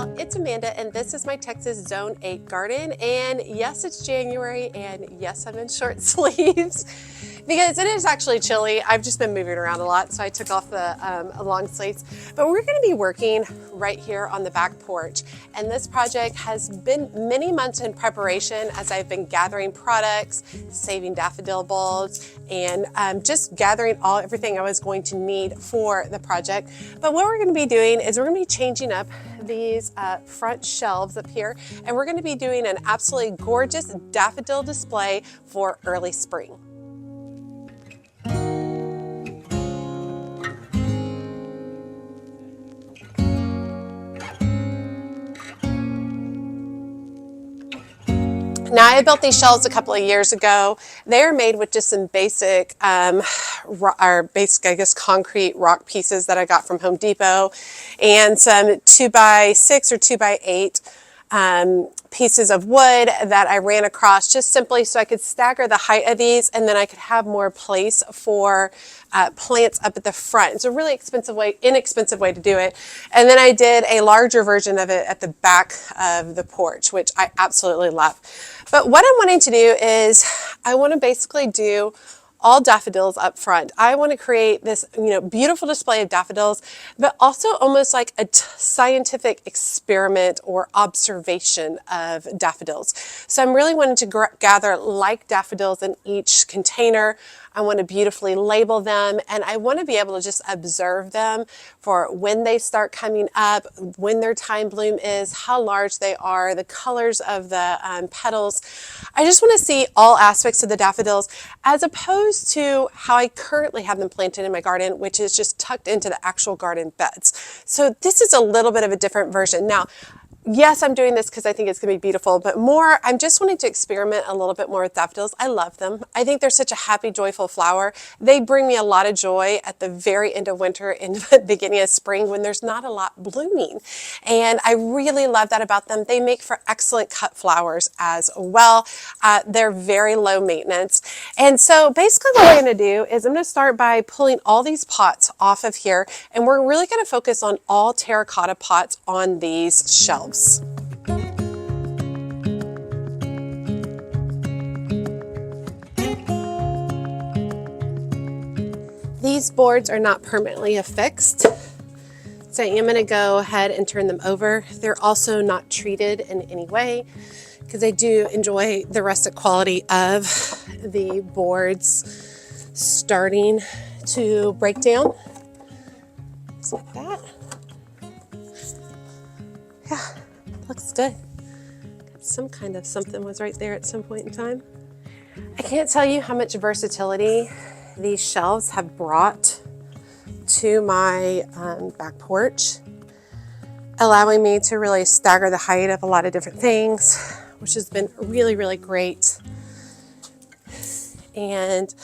y'all, it's Amanda and this is my Texas Zone 8 garden, and yes, it's January and yes, I'm in short sleeves because it is actually chilly. I've just been moving around a lot, so I took off the long sleeves. But we're going to be working right here on the back porch, and this project has been many months in preparation as I've been gathering products, saving daffodil bulbs, and just gathering everything I was going to need for the project. But what we're going to be doing is we're going to be changing up these front shelves up here, and we're going to be doing an absolutely gorgeous daffodil display for early spring. Now, I built these shelves a couple of years ago. They are made with just some basic, I guess, concrete rock pieces that I got from Home Depot, and some 2x6 or 2x8 pieces of wood that I ran across just simply so I could stagger the height of these, and then I could have more place for plants up at the front. It's a really inexpensive way to do it. And then I did a larger version of it at the back of the porch, which I absolutely love. But what I'm wanting to do is I want to basically do all daffodils up front. I want to create this, beautiful display of daffodils, but also almost like a scientific experiment or observation of daffodils. So I'm really wanting to gather like daffodils in each container. I want to beautifully label them, and I want to be able to just observe them for when they start coming up, when their time bloom is, how large they are, the colors of the petals. I just want to see all aspects of the daffodils as opposed to how I currently have them planted in my garden, which is just tucked into the actual garden beds. So this is a little bit of a different version. Now, yes, I'm doing this because I think it's going to be beautiful, but more, I'm just wanting to experiment a little bit more with daffodils. I love them. I think they're such a happy, joyful flower. They bring me a lot of joy at the very end of winter and the beginning of spring when there's not a lot blooming. And I really love that about them. They make for excellent cut flowers as well. They're very low maintenance. And so basically what I'm going to do is I'm going to start by pulling all these pots off of here, and we're really going to focus on all terracotta pots on these shelves. These boards are not permanently affixed, so I am going to go ahead and turn them over. They're also not treated in any way because I do enjoy the rustic quality of the boards starting to break down. Just like that. Yeah, looks good. Some kind of something was right there at some point in time. I can't tell you how much versatility these shelves have brought to my back porch, allowing me to really stagger the height of a lot of different things, which has been really, really great. And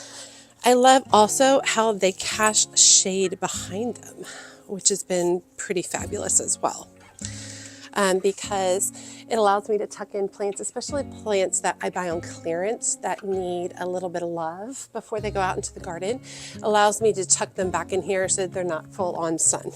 I love also how they cast shade behind them, which has been pretty fabulous as well. Because it allows me to tuck in plants, especially plants that I buy on clearance that need a little bit of love before they go out into the garden. It allows me to tuck them back in here so that they're not full on sun.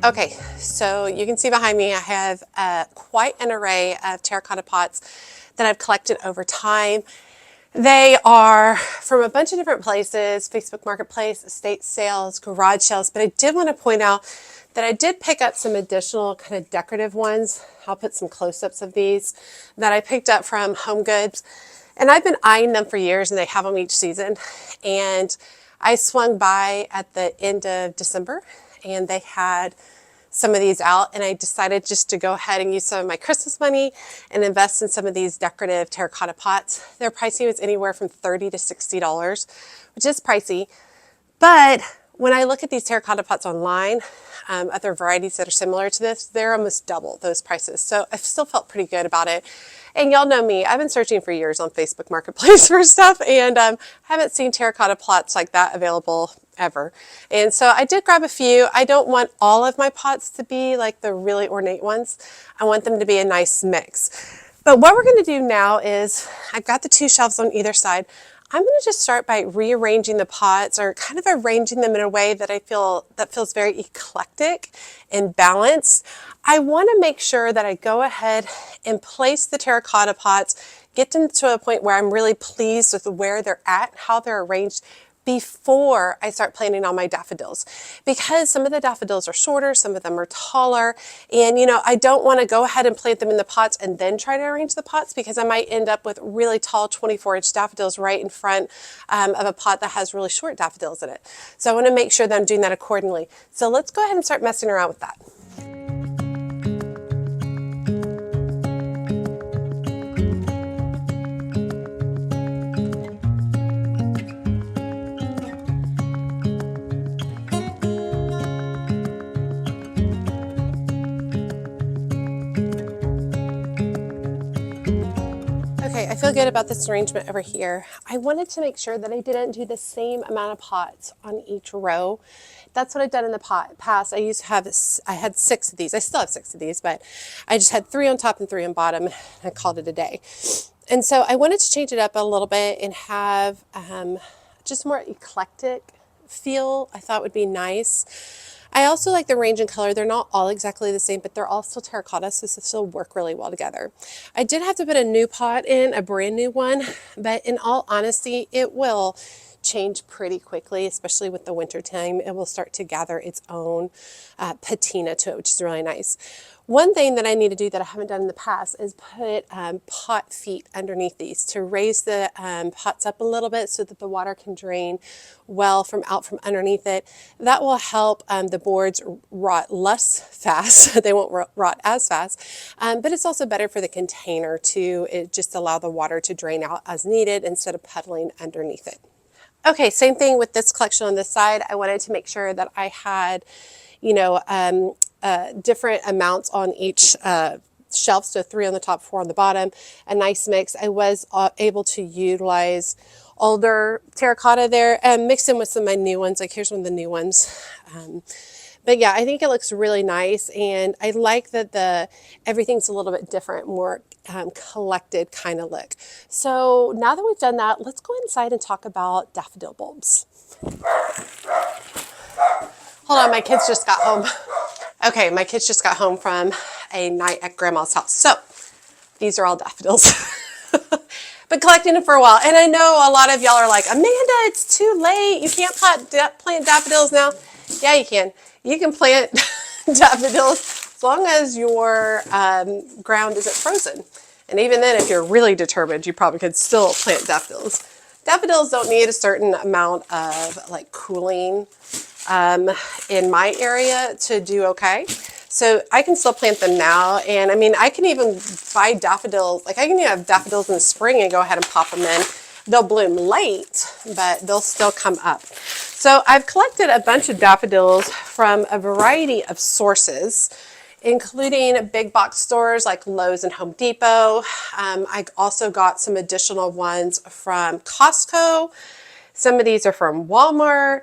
Okay, so you can see behind me I have quite an array of terracotta pots that I've collected over time. They are from a bunch of different places: Facebook Marketplace, estate sales, garage sales, but I did want to point out that I did pick up some additional kind of decorative ones. I'll put some close-ups of these that I picked up from Home Goods, and I've been eyeing them for years, and they have them each season. And I swung by at the end of December, and they had some of these out, and I decided just to go ahead and use some of my Christmas money and invest in some of these decorative terracotta pots. Their pricing was anywhere from $30 to $60, which is pricey, but When I look at these terracotta pots online, other varieties that are similar to this, they're almost double those prices. So I still felt pretty good about it. And y'all know me, I've been searching for years on Facebook Marketplace for stuff, and haven't seen terracotta pots like that available ever. And so I did grab a few. I don't want all of my pots to be like the really ornate ones. I want them to be a nice mix. But what we're going to do now is, I've got the 2 shelves on either side. I'm going to just start by rearranging the pots, or kind of arranging them in a way that I feel that feels very eclectic and balanced. I want to make sure that I go ahead and place the terracotta pots, get them to a point where I'm really pleased with where they're at, how they're arranged, before I start planting on my daffodils, because some of the daffodils are shorter, some of them are taller, and I don't want to go ahead and plant them in the pots and then try to arrange the pots, because I might end up with really tall 24-inch daffodils right in front of a pot that has really short daffodils in it. So I want to make sure that I'm doing that accordingly. So let's go ahead and start messing around with that. Okay, I feel good about this arrangement over here. I wanted to make sure that I didn't do the same amount of pots on each row. That's what I've done in the past. I had 6 of these. I still have 6 of these, but I just had 3 on top and 3 on bottom, and I called it a day. And so I wanted to change it up a little bit and have just more eclectic feel. I thought would be nice. I also like the range in color. They're not all exactly the same, but they're all still terracotta, so they still work really well together. I did have to put a new pot in, a brand new one, but in all honesty, it will change pretty quickly, especially with the winter time. It will start to gather its own patina to it, which is really nice. One thing that I need to do that I haven't done in the past is put pot feet underneath these to raise the pots up a little bit so that the water can drain well from underneath it. That will help the boards rot less fast. They won't rot as fast, but it's also better for the container to just allow the water to drain out as needed instead of puddling underneath it. Okay, same thing with this collection on this side. I wanted to make sure that I had, different amounts on each shelf, so 3 on the top, 4 on the bottom, a nice mix. I was able to utilize older terracotta there and mix in with some of my new ones. Like here's one of the new ones. But yeah, I think it looks really nice, and I like that everything's a little bit different, more collected kind of look. So now that we've done that, let's go inside and talk about daffodil bulbs. Hold on, my kids just got home. Okay, my kids just got home from a night at Grandma's house. So these are all daffodils. Been collecting them for a while, and I know a lot of y'all are like, Amanda, it's too late. You can't plant daffodils now. Yeah, you can. You can plant daffodils as long as your ground isn't frozen. And even then, if you're really determined, you probably could still plant daffodils. Daffodils don't need a certain amount of cooling in my area to do okay. So I can still plant them now. And I mean, I can even buy daffodils. Like I can even have daffodils in the spring and go ahead and pop them in. They'll bloom late, but they'll still come up. So I've collected a bunch of daffodils from a variety of sources, including big box stores like Lowe's and Home Depot. I also got some additional ones from Costco. Some of these are from Walmart.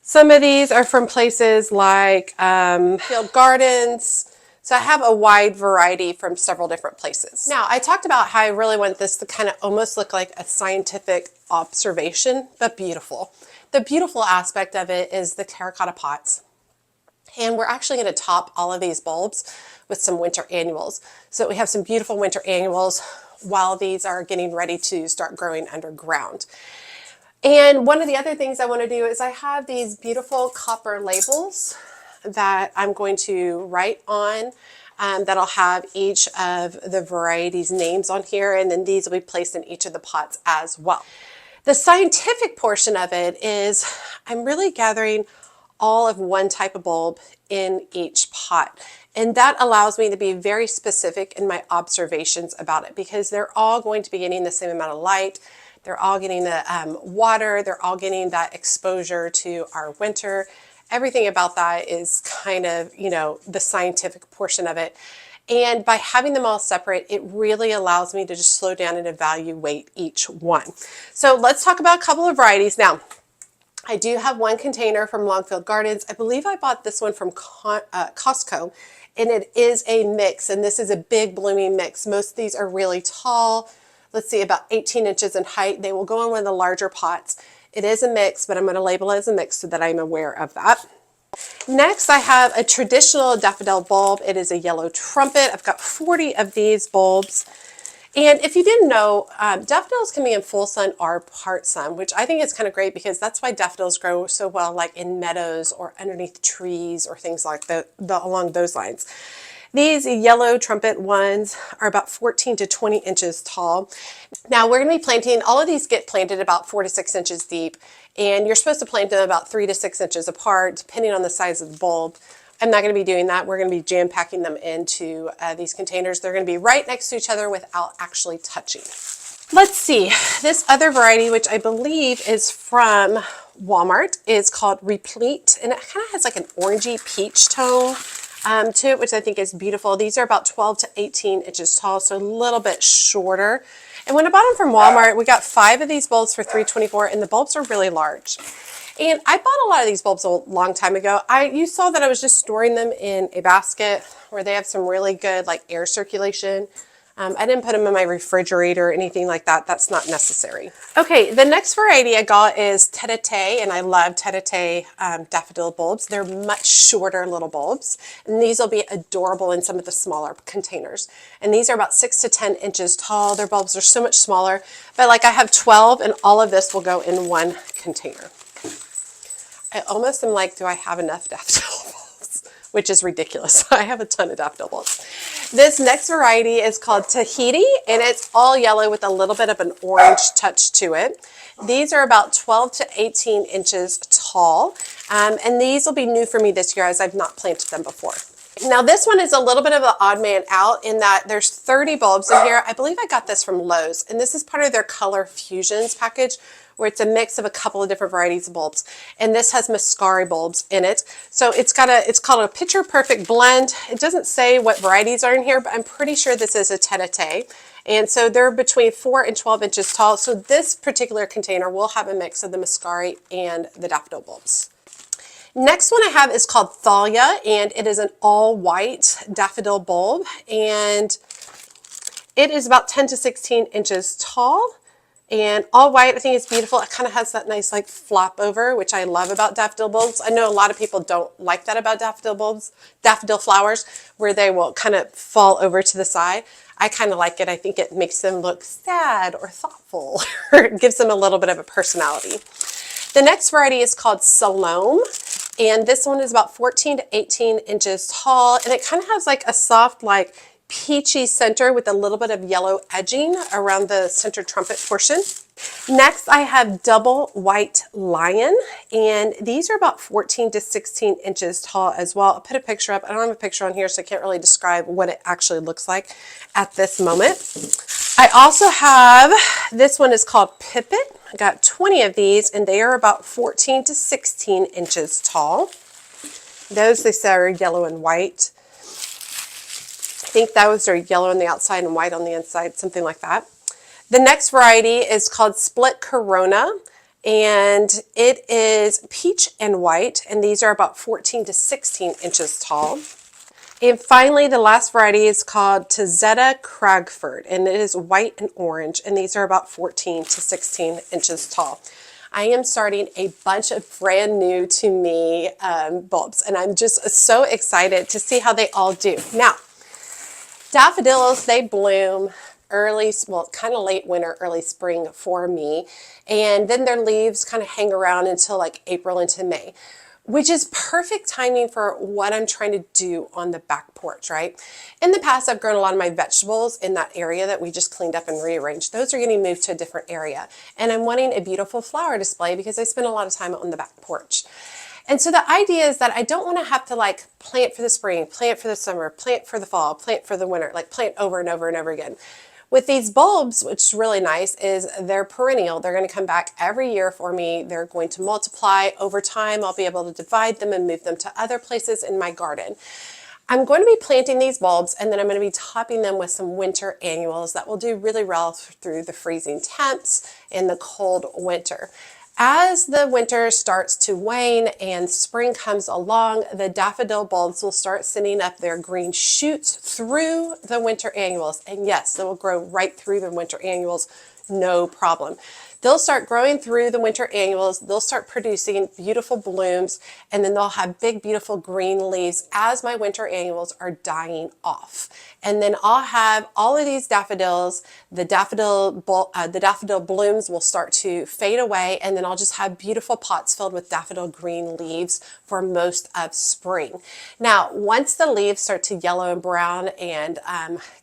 Some of these are from places like Field Gardens. So I have a wide variety from several different places. Now, I talked about how I really want this to kind of almost look like a scientific observation, but beautiful. The beautiful aspect of it is the terracotta pots. And we're actually going to top all of these bulbs with some winter annuals. So we have some beautiful winter annuals while these are getting ready to start growing underground. And one of the other things I want to do is I have these beautiful copper labels that I'm going to write on that'll have each of the varieties names on here, and then these will be placed in each of the pots as well. The scientific portion of it is I'm really gathering all of one type of bulb in each pot. And that allows me to be very specific in my observations about it because they're all going to be getting the same amount of light. They're all getting the water. They're all getting that exposure to our winter. Everything about that is kind of, you know, the scientific portion of it. And by having them all separate, it really allows me to just slow down and evaluate each one. So let's talk about a couple of varieties. Now, I do have one container from Longfield Gardens. I believe I bought this one from Costco, and it is a mix, and this is a big blooming mix. Most of these are really tall. Let's see, about 18 inches in height. They will go in one of the larger pots. It is a mix, but I'm going to label it as a mix so that I'm aware of that. Next, I have a traditional daffodil bulb. It is a yellow trumpet. I've got 40 of these bulbs. And if you didn't know, daffodils can be in full sun or part sun, which I think is kind of great because that's why daffodils grow so well like in meadows or underneath trees or things like along those lines. These yellow trumpet ones are about 14 to 20 inches tall. Now we're going to be planting, all of these get planted about 4 to 6 inches deep, and you're supposed to plant them about 3 to 6 inches apart depending on the size of the bulb. I'm not going to be doing that. We're going to be jam packing them into these containers. They're going to be right next to each other without actually touching. Let's see, this other variety, which I believe is from Walmart, is called Replete, and it kind of has like an orangey peach tone to it, which I think is beautiful. These are about 12 to 18 inches tall, so a little bit shorter. And when I bought them from Walmart, we got 5 of these bulbs for $3.24, and the bulbs are really large. And I bought a lot of these bulbs a long time ago. You saw that I was just storing them in a basket where they have some really good like air circulation. I didn't put them in my refrigerator or anything like that. That's not necessary. Okay, the next variety I got is tete-a-tete, and I love tete-a-tete daffodil bulbs. They're much shorter little bulbs, and these will be adorable in some of the smaller containers. And these are about 6 to 10 inches tall. Their bulbs are so much smaller, but like I have 12, and all of this will go in one container. I almost am like, do I have enough daffodil bulbs? Which is ridiculous. I have a ton of daffodil bulbs. This next variety is called Tahiti, and it's all yellow with a little bit of an orange touch to it. These are about 12 to 18 inches tall, and these will be new for me this year as I've not planted them before. Now this one is a little bit of an odd man out in that there's 30 bulbs in here. I believe I got this from Lowe's, and this is part of their Color Fusions package, where it's a mix of a couple of different varieties of bulbs. And this has Mascari bulbs in it. So it's called a picture perfect blend. It doesn't say what varieties are in here, but I'm pretty sure this is a tete-a-tete. And so they're between 4 and 12 inches tall. So this particular container will have a mix of the Mascari and the daffodil bulbs. Next one I have is called Thalia, and it is an all white daffodil bulb, and it is about 10 to 16 inches tall. And all white, I think it's beautiful. It kind of has that nice like flop over, which I love about daffodil bulbs. I know a lot of people don't like that about daffodil bulbs, daffodil flowers, where they will kind of fall over to the side. I kind of like it. I think it makes them look sad or thoughtful, or it gives them a little bit of a personality. The next variety is called Salome, and this one is about 14 to 18 inches tall, and it kind of has like a soft like peachy center with a little bit of yellow edging around the center trumpet portion. Next, I have Double White Lion, and these are about 14 to 16 inches tall as well. I'll put a picture up. I don't have a picture on here, so I can't really describe what it actually looks like at this moment. I also have, this one is called Pipit. I got 20 of these, and they are about 14 to 16 inches tall. Those, they say, are yellow and white. I think those are yellow on the outside and white on the inside, something like that. The next variety is called Split Corona, and it is peach and white, and these are about 14 to 16 inches tall. And finally, the last variety is called Tazetta Cragford, and it is white and orange, and these are about 14 to 16 inches tall. I am starting a bunch of brand new to me bulbs, and I'm just so excited to see how they all do. Now, daffodils, they bloom early, well, kind of late winter, early spring for me. And then their leaves kind of hang around until like April into May, which is perfect timing for what I'm trying to do on the back porch, right? In the past, I've grown a lot of my vegetables in that area that we just cleaned up and rearranged. Those are getting moved to a different area. And I'm wanting a beautiful flower display because I spend a lot of time on the back porch. And so the idea is that I don't want to have to like plant for the spring, plant for the summer, plant for the fall, plant for the winter, like plant over and over and over again. With these bulbs, which is really nice, is they're perennial. They're going to come back every year for me. They're going to multiply over time. I'll be able to divide them and move them to other places in my garden. I'm going to be planting these bulbs, and then I'm going to be topping them with some winter annuals that will do really well through the freezing temps in the cold winter. As the winter starts to wane and spring comes along, the daffodil bulbs will start sending up their green shoots through the winter annuals. And yes, they will grow right through the winter annuals, no problem. They'll start growing through the winter annuals, they'll start producing beautiful blooms, and then they'll have big, beautiful green leaves as my winter annuals are dying off. And then I'll have all of these daffodils, the daffodil blooms will start to fade away, and then I'll just have beautiful pots filled with daffodil green leaves for most of spring. Now, once the leaves start to yellow and brown and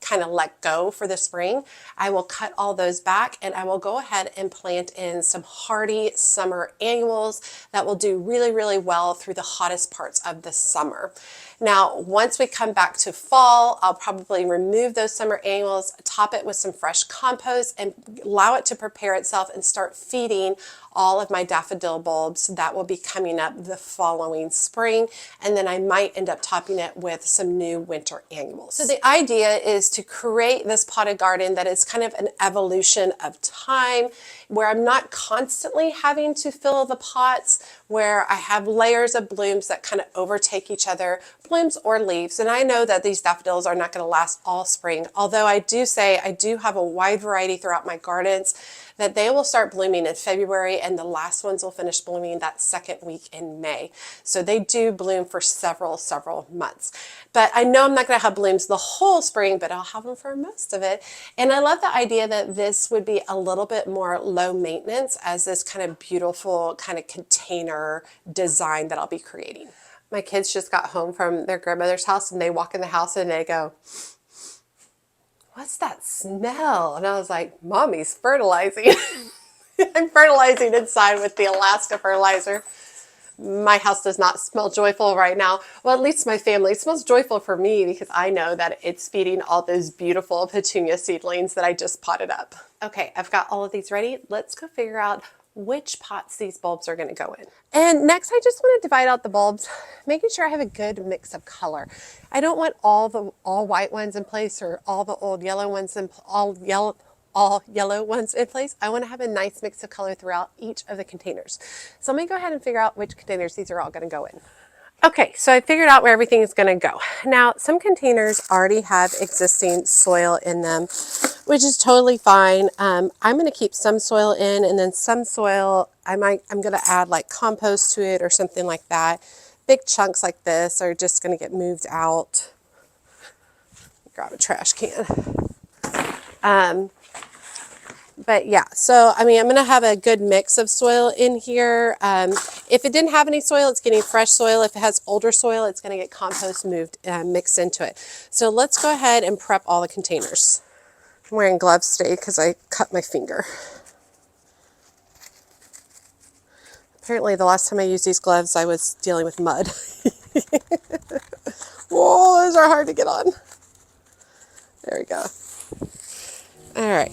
kind of let go for the spring, I will cut all those back, and I will go ahead and plant in some hardy summer annuals that will do really, really well through the hottest parts of the summer. Now, once we come back to fall, I'll probably remove those summer annuals, top it with some fresh compost, and allow it to prepare itself and start feeding all of my daffodil bulbs that will be coming up the following spring. And then I might end up topping it with some new winter annuals. So the idea is to create this potted garden that is kind of an evolution of time, where I'm not constantly having to fill the pots, where I have layers of blooms that kind of overtake each other, blooms or leaves. And I know that these daffodils are not going to last all spring, although I do say I do have a wide variety throughout my gardens that they will start blooming in February, and the last ones will finish blooming that second week in May. So they do bloom for several months. But I know I'm not going to have blooms the whole spring, but I'll have them for most of it. And I love the idea that this would be a little bit more low maintenance as this kind of beautiful kind of container design that I'll be creating. My kids just got home from their grandmother's house, and they walk in the house and they go, "What's that smell?" And I was like, "Mommy's fertilizing." I'm fertilizing inside with the Alaska fertilizer. My house does not smell joyful right now. Well, at least my family. It smells joyful for me because I know that it's feeding all those beautiful petunia seedlings that I just potted up. Okay, I've got all of these ready. Let's go figure out which pots these bulbs are going to go in. And next, I just want to divide out the bulbs, making sure I have a good mix of color. I don't want all white ones in place, or all the old yellow ones in all yellow ones in place. I want to have a nice mix of color throughout each of the containers. So let me go ahead and figure out which containers these are all going to go in. Okay, so I figured out where everything is going to go. Now, some containers already have existing soil in them, which is totally fine. I'm going to keep some soil in, and then some soil I'm going to add like compost to it or something like that. Big chunks like this are just going to get moved out. Grab a trash can. But yeah, so I mean, I'm going to have a good mix of soil in here. If it didn't have any soil, it's getting fresh soil. If it has older soil, it's going to get compost mixed into it. So let's go ahead and prep all the containers. I'm wearing gloves today because I cut my finger. Apparently the last time I used these gloves, I was dealing with mud. Whoa, those are hard to get on. There we go. All right.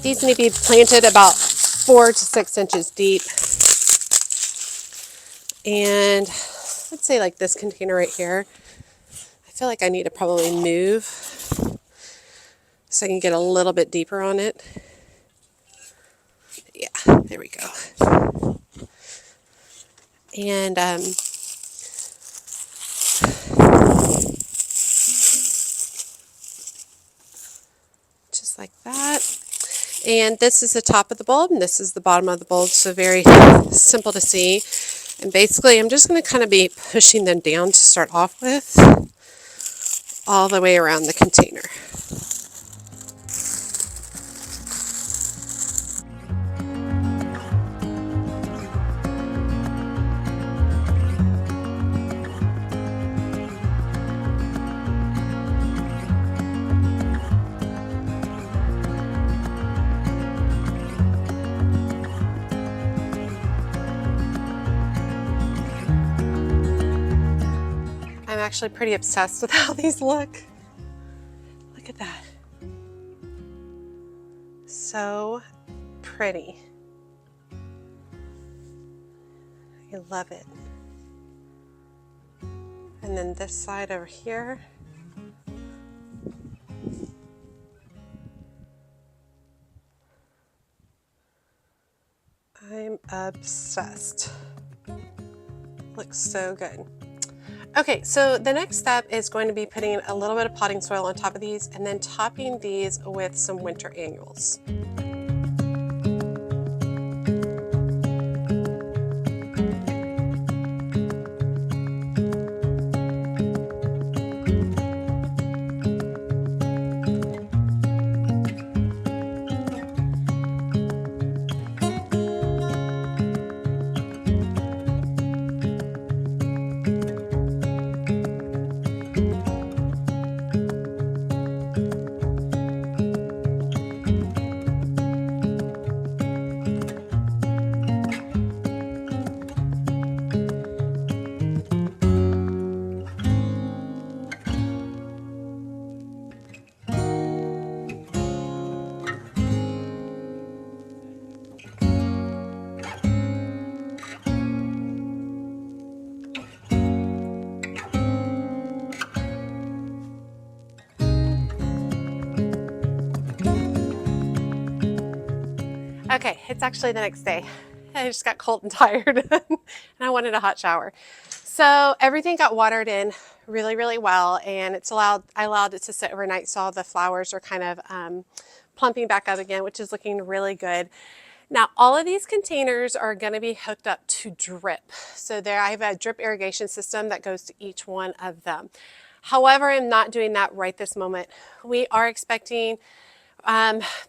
These need to be planted about 4 to 6 inches deep. And let's say like this container right here. I feel like I need to probably move so I can get a little bit deeper on it. Yeah, there we go. And just like that. And this is the top of the bulb, and this is the bottom of the bulb, so very simple to see. And basically I'm just going to kind of be pushing them down to start off with, all the way around the container. I'm actually pretty obsessed with how these look. Look at that. So pretty. I love it. And then this side over here. I'm obsessed. Looks so good. Okay, so the next step is going to be putting a little bit of potting soil on top of these and then topping these with some winter annuals. Okay, it's actually the next day. I just got cold and tired and I wanted a hot shower. So everything got watered in really, really well, and I allowed it to sit overnight, so all the flowers are kind of plumping back up again, which is looking really good. Now, all of these containers are going to be hooked up to drip. So there I have a drip irrigation system that goes to each one of them. However, I'm not doing that right this moment. We are expecting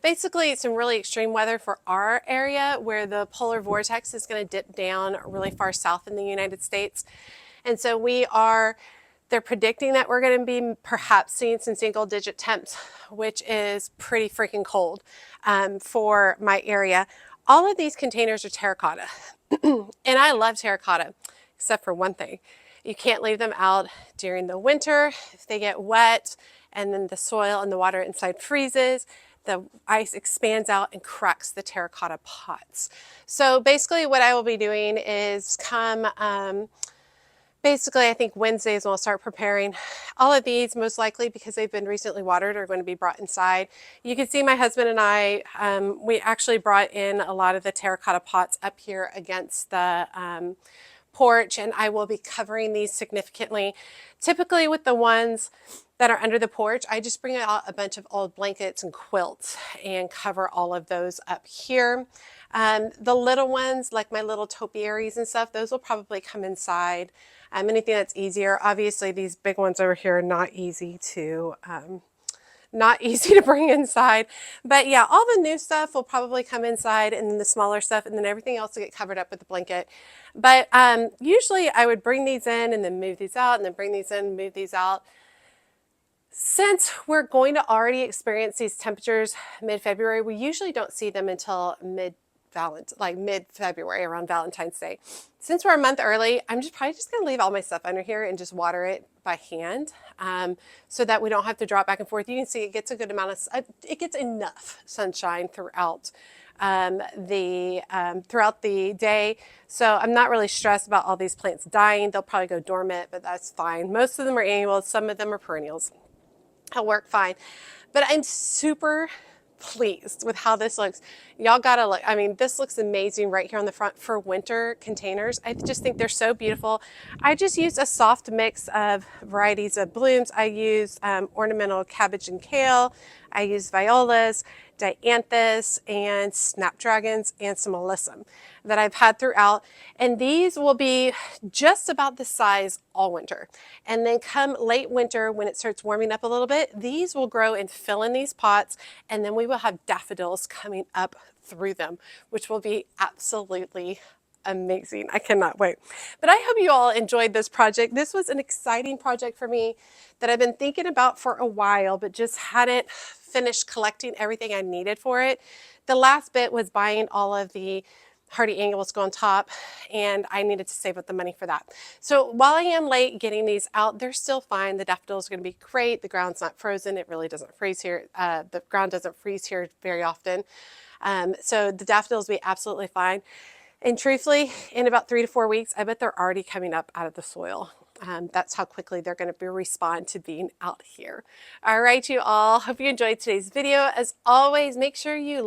basically some really extreme weather for our area, where the polar vortex is going to dip down really far south in the United States. And so they're predicting that we're going to be perhaps seeing some single digit temps, which is pretty freaking cold for my area. All of these containers are terracotta, and I love terracotta, except for one thing. You can't leave them out during the winter. If they get wet and then the soil and the water inside freezes, the ice expands out and cracks the terracotta pots. So basically what I will be doing is basically I think Wednesdays we'll start preparing. All of these, most likely because they've been recently watered, are going to be brought inside. You can see my husband and I, we actually brought in a lot of the terracotta pots up here against the porch, and I will be covering these significantly. Typically with the ones that are under the porch, I just bring out a bunch of old blankets and quilts and cover all of those up here. The little ones, like my little topiaries and stuff, those will probably come inside. Anything that's easier. Obviously these big ones over here are not easy to bring inside. But yeah, all the new stuff will probably come inside, and then the smaller stuff, and then everything else will get covered up with the blanket. But usually I would bring these in and then move these out, and then bring these in and move these out. Since we're going to already experience these temperatures mid-February, we usually don't see them until mid-February, around Valentine's Day. Since we're a month early, I'm probably just going to leave all my stuff under here and just water it by hand, so that we don't have to drop back and forth. You can see it gets a good amount of, it gets enough sunshine throughout the day. So I'm not really stressed about all these plants dying. They'll probably go dormant, but that's fine. Most of them are annuals, some of them are perennials. It'll work fine. But I'm super pleased with how this looks. Y'all gotta look. I mean, this looks amazing right here on the front for winter containers. I just think they're so beautiful. I just used a soft mix of varieties of blooms. I used ornamental cabbage and kale. I used violas. dianthus, and snapdragons, and some alyssum that I've had throughout. And these will be just about this size all winter. And then come late winter, when it starts warming up a little bit, these will grow and fill in these pots, and then we will have daffodils coming up through them, which will be absolutely amazing. I cannot wait. But I hope you all enjoyed this project. This was an exciting project for me that I've been thinking about for a while, but just hadn't finished collecting everything I needed for it. The last bit was buying all of the hardy annuals go on top, and I needed to save up the money for that. So while I am late getting these out, they're still fine. The daffodils are going to be great. The ground's not frozen. It really doesn't freeze here. The ground doesn't freeze here very often. So the daffodils will be absolutely fine. And truthfully, in about 3 to 4 weeks, I bet they're already coming up out of the soil. That's how quickly they're going to respond to being out here. All right, you all. Hope you enjoyed today's video. As always, make sure you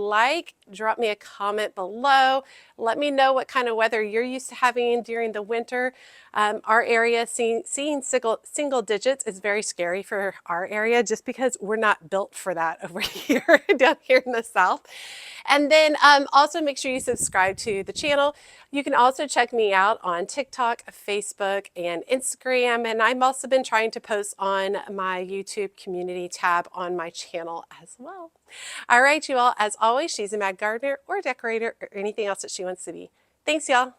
drop me a comment below. Let me know what kind of weather you're used to having during the winter. Our area, seeing single digits is very scary for our area, just because we're not built for that over here, down here in the South. And then also make sure you subscribe to the channel. You can also check me out on TikTok, Facebook, and Instagram. And I've also been trying to post on my YouTube community tab on my channel as well. All right, you all, as always, she's a mad gardener or decorator or anything else that she wants to be. Thanks, y'all.